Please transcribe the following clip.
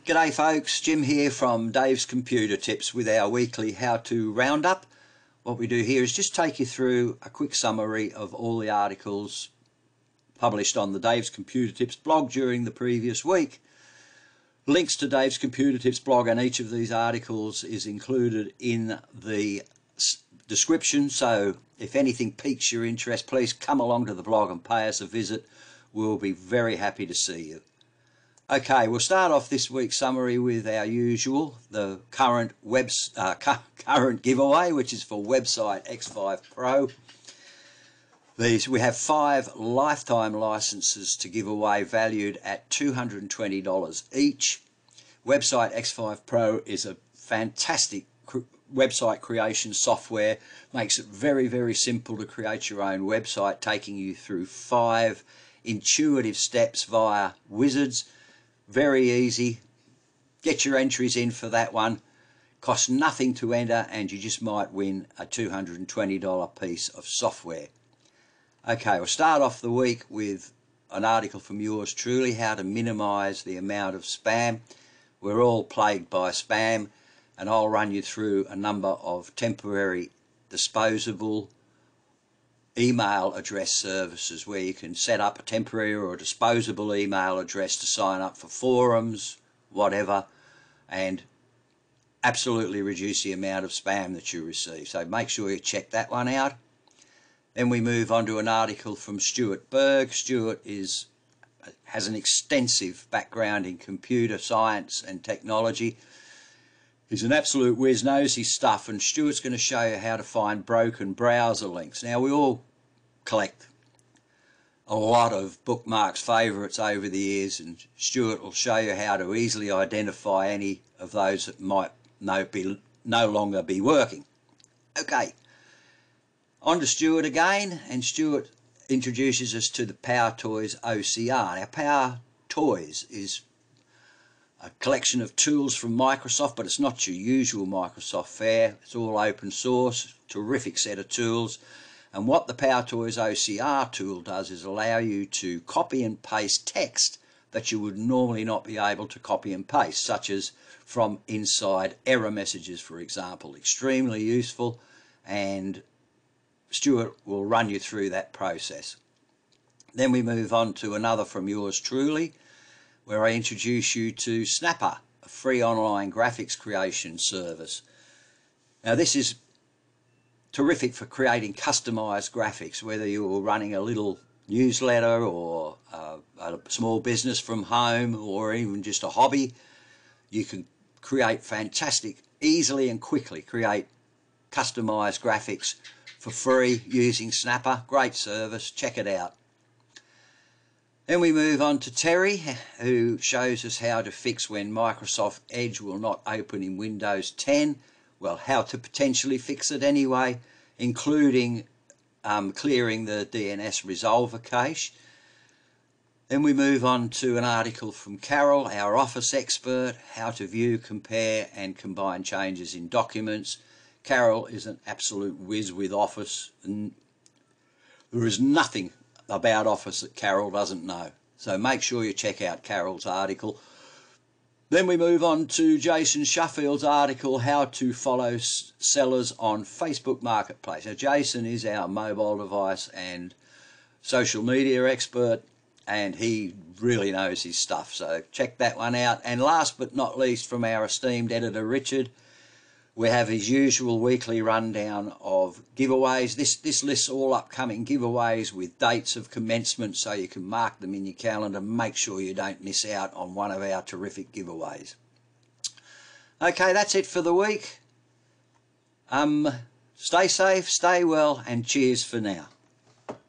G'day folks, Jim here from Dave's Computer Tips with our weekly how-to roundup. What we do here is just take you through a quick summary of all the articles published on the Dave's Computer Tips blog during the previous week. Links to Dave's Computer Tips blog and each of these articles is included in the description, so if anything piques your interest, please come along to the blog and pay us a visit. We'll be very happy to see you. Okay, we'll start off this week's summary with our usual, the current giveaway, which is for Website X5 Pro. We have 5 lifetime licenses to give away, valued at $220 each. Website X5 Pro is a fantastic website creation software. Makes it very, very simple to create your own website, taking you through 5 intuitive steps via wizards. Very easy. Get your entries in for that one. Costs nothing to enter, and you just might win a $220 piece of software. Okay, we'll start off the week with an article from yours truly, how to minimize the amount of spam. We're all plagued by spam, and I'll run you through a number of temporary disposable email address services where you can set up a temporary or a disposable email address to sign up for forums, whatever, and absolutely reduce the amount of spam that you receive. So make sure you check that one out. Then we move on to an article from Stuart Berg. Stuart has an extensive background in computer science and technology. He's an absolute whiz, knows his stuff, and Stuart's going to show you how to find broken browser links. Now, we all collect a lot of bookmarks, favourites over the years, and Stuart will show you how to easily identify any of those that might no longer be working. Okay, on to Stuart again, and Stuart introduces us to the Powertoys OCR. Now, Powertoys is a collection of tools from Microsoft, but it's not your usual Microsoft fare. It's all open source, terrific set of tools. And what the Powertoys OCR tool does is allow you to copy and paste text that you would normally not be able to copy and paste, such as from inside error messages, for example. Extremely useful, and Stuart will run you through that process. Then we move on to another from yours truly, where I introduce you to Snapper, a free online graphics creation service. Now, this is terrific for creating customized graphics, whether you're running a little newsletter or a small business from home, or even just a hobby. You can create easily and quickly create customized graphics for free using Snapper. Great service, check it out. Then we move on to Terry, who shows us how to fix when Microsoft Edge will not open in Windows 10. Well, how to potentially fix it anyway, including clearing the DNS resolver cache. Then we move on to an article from Carol, our Office expert, how to view, compare and combine changes in documents. Carol is an absolute whiz with Office, and there is nothing about Office that Carol doesn't know. So make sure you check out Carol's article. Then we move on to Jason Shuffield's article, how to follow sellers on Facebook Marketplace. Now, Jason is our mobile device and social media expert, and he really knows his stuff, so check that one out. And last but not least, from our esteemed editor Richard, we have his usual weekly rundown of giveaways. This lists all upcoming giveaways with dates of commencement, so you can mark them in your calendar. Make sure you don't miss out on one of our terrific giveaways. Okay, that's it for the week. Stay safe, stay well, and cheers for now.